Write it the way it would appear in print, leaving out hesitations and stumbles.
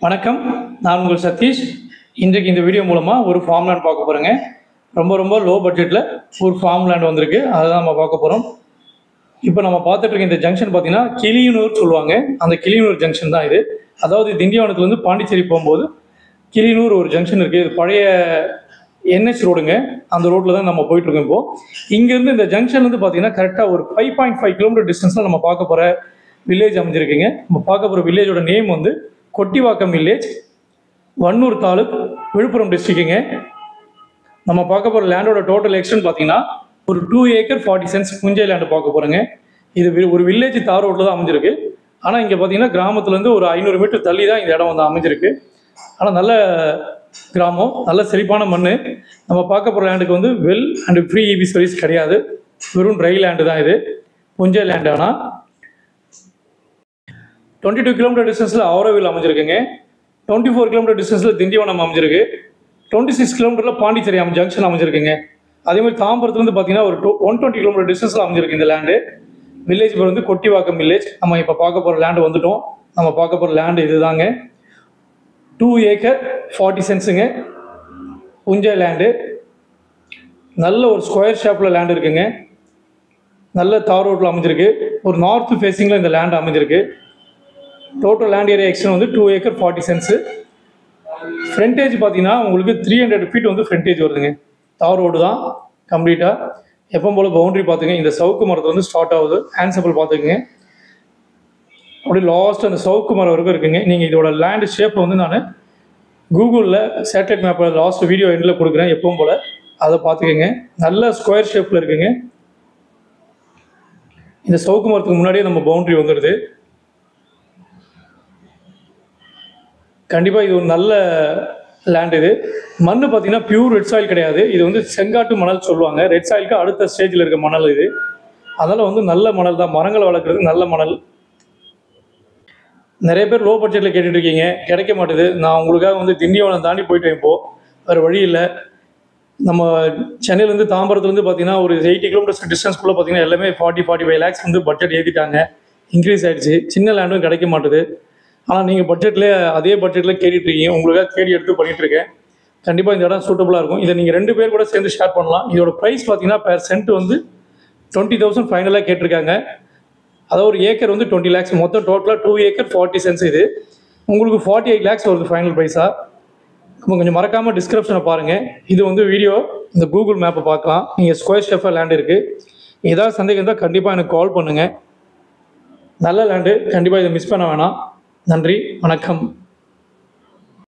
வணக்கம், நான் உங்கள் சதீஷ். இன்றைக்கு இந்த வீடியோ மூலமாக ஒரு ஃபார்ம் லேண்ட் பார்க்க போகிறேங்க. ரொம்ப லோ பட்ஜெட்டில் ஒரு ஃபார்ம் லேண்ட் வந்திருக்கு, அதை தான் நம்ம பார்க்க போகிறோம். இப்போ நம்ம பார்த்துட்டு இருக்க இந்த ஜங்ஷன் பார்த்தீங்கன்னா கிளியனூர் சொல்லுவாங்க. அந்த கிளியனூர் ஜங்ஷன் தான் இது. அதாவது திண்டிவனத்துலேருந்து பாண்டிச்சேரி போகும்போது கிளியனூர் ஒரு ஜங்ஷன் இருக்குது. இது பழைய என்ஹெச் ரோடுங்க. அந்த ரோட்டில் தான் நம்ம போயிட்டுருக்கோம். இப்போது இங்கேருந்து இந்த ஜங்ஷன்லேருந்து பார்த்தீங்கன்னா கரெக்டாக ஒரு 5.5 கிலோமீட்டர் டிஸ்டன்ஸில் நம்ம பார்க்க போகிற வில்லேஜ் அமைஞ்சிருக்குங்க. நம்ம பார்க்க போகிற வில்லேஜோட நேம் வந்து கொட்டிவாக்கம் வில்லேஜ், வன்னூர் தாலுக், விழுப்புரம் டிஸ்ட்ரிக்ட்டுங்க. நம்ம பார்க்க போகிற லேண்டோட டோட்டல் எக்ஸ்டென்ட் பார்த்தீங்கன்னா ஒரு 2 ஏக்கர் 40 சென்ட்ஸ் புஞ்சை லேண்டு பார்க்க போகிறேங்க. இது ஒரு வில்லேஜ் தார் ரோட்டில் தான் அமைஞ்சிருக்கு. ஆனால் இங்கே பார்த்தீங்கன்னா கிராமத்துலேருந்து ஒரு 500 மீட்டர் தள்ளி தான் இந்த இடம் வந்து அமைஞ்சிருக்கு. ஆனால் நல்ல கிராமம், நல்ல செழிப்பான மண். நம்ம பார்க்க போகிற லேண்டுக்கு வந்து well and free EB service கிடையாது, வெறும் ட்ரை லேண்டு தான் இது, புஞ்சை லேண்டு. ஆனால் 22 கிலோமீட்டர் டிஸ்டன்ஸில் ஆரோவில் அமைஞ்சிருக்குங்க. 24 கிலோமீட்டர் டிஸ்டன்ஸில் திண்டிவனம் அமைஞ்சிருக்கு. 26 கிலோமீட்டரில் பாண்டிச்சேரி ஜங்ஷன் அமைஞ்சிருக்குங்க. அதே மாதிரி தாம்பரத்துலேருந்து பார்த்தீங்கன்னா ஒரு 120 கிலோமீட்டர் டிஸ்டன்ஸில் அமைஞ்சிருக்கு இந்த லேண்டு. வில்லேஜ் பேர் வந்து கொட்டிவாக்கம் வில்லேஜ். நம்ம இப்போ பார்க்க போகிற லேண்டு வந்துட்டோம். நம்ம பார்க்க போகிற லேண்டு இது தாங்க. 2 ஏக்கர் 40 சென்ட்ஸுங்க, புஞ்சை லேண்டு. நல்ல ஒரு ஸ்கொயர் ஷேப்பில் லேண்டு இருக்குங்க. நல்ல தார் ரோட்டில் அமைஞ்சிருக்கு. ஒரு நார்த் ஃபேஸிங்கில் இந்த லேண்டு அமைஞ்சிருக்கு. டோட்டல் லேண்ட் ஏரியா எக்ஸ்டென்ட் வந்து 2 ஏக்கர் 40 சென்ட்ஸு. ஃப்ரண்டேஜ் பார்த்தீங்கன்னா உங்களுக்கு 300 ஃபீட் வந்து ஃப்ரண்டேஜ் வருதுங்க. தார் ரோடு தான் கம்ப்ளீட்டாக. எப்போ போல் பவுண்ட்ரி பார்த்துங்க. இந்த சவுக்கு மரத்தில் வந்து ஸ்டார்ட் ஆகுது. ஹேண்ட்ஸபிள் பார்த்துக்குங்க. அப்படி லாஸ்ட் அந்த சவுக்கு மரம் வரைக்கும் இருக்குங்க. நீங்கள் இதோட லேண்டு ஷேப் வந்து நான் கூகுளில் சேட்டலைட் மேப்பில் லாஸ்ட் வீடியோ எண்டில் கொடுக்குறேன், எப்பவும் போல் அதை பார்த்துக்கோங்க. நல்ல ஸ்கொயர் ஷேப்பில் இருக்குங்க. இந்த சவுக்கு மரத்துக்கு முன்னாடியே நம்ம பவுண்ட்ரி வந்துடுது. கண்டிப்பாக இது ஒரு நல்ல லேண்ட். இது மண் பார்த்தீங்கன்னா பியூர் ரெட் சாயில் கிடையாது. இது வந்து செங்காட்டு மணல் சொல்லுவாங்க. ரெட் சாயிலுக்கு அடுத்த ஸ்டேஜில் இருக்க மணல் இது. அதனால் வந்து நல்ல மணல் தான், மரங்களை வளர்க்குறது நல்ல மணல். நிறைய பேர் லோ பட்ஜெட்டில் கேட்டுட்டு இருக்கீங்க, கிடைக்க மாட்டுது. நான் உங்களுக்காக வந்து திண்டிவனம் தாண்டி போயிட்டேன். இப்போது வேறு வழி இல்லை. நம்ம சென்னையிலேருந்து தாம்பரத்துலேருந்து பார்த்தீங்கன்னா ஒரு 80 கிலோமீட்டர்ஸ் டிஸ்டன்ஸ்குள்ளே பார்த்தீங்கன்னா எல்லாமே 40-45 லேக்ஸ் வந்து பட்ஜெட் ஏற்றிட்டாங்க, இன்க்ரீஸ் ஆகிடுச்சு. சின்ன லேண்டும் கிடைக்க மாட்டுது. ஆனால் நீங்கள் பட்ஜெட்டில் அதே பட்ஜெட்டில் கேட்டுட்ருக்கீங்க. உங்களுக்காக தேடி எடுத்து பண்ணிகிட்ருக்கேன். கண்டிப்பாக இந்த இடம் சூட்டபுளாக இருக்கும். இதை நீங்கள் 2 பேர் கூட சேர்ந்து ஷேர் பண்ணலாம். இதோட ப்ரைஸ் பார்த்தீங்கன்னா பெர் சென்ட் வந்து 20,000 ஃபைனலாக கேட்டிருக்காங்க. அதாவது ஒரு ஏக்கர் வந்து 20 லேக்ஸ். மொத்தம் டோட்டலாக 2 ஏக்கர் 40 சென்ட்ஸ். இது உங்களுக்கு 48 லேக்ஸ் வருது ஃபைனல் ப்ரைஸாக. கொஞ்சம் மறக்காமல் டிஸ்கிரிப்ஷனை பாருங்கள். இது வந்து வீடியோ இந்த கூகுள் மேப்பை பார்க்கலாம். நீங்கள் ஸ்கொயர் ஷேஃபாக லேண்டு இருக்குது. ஏதாவது சந்தேகம் இருந்தால் கண்டிப்பாக எனக்கு கால் பண்ணுங்கள். நல்ல லேண்டு, கண்டிப்பாக இதை மிஸ் பண்ண வேணாம். நன்றி, வணக்கம்.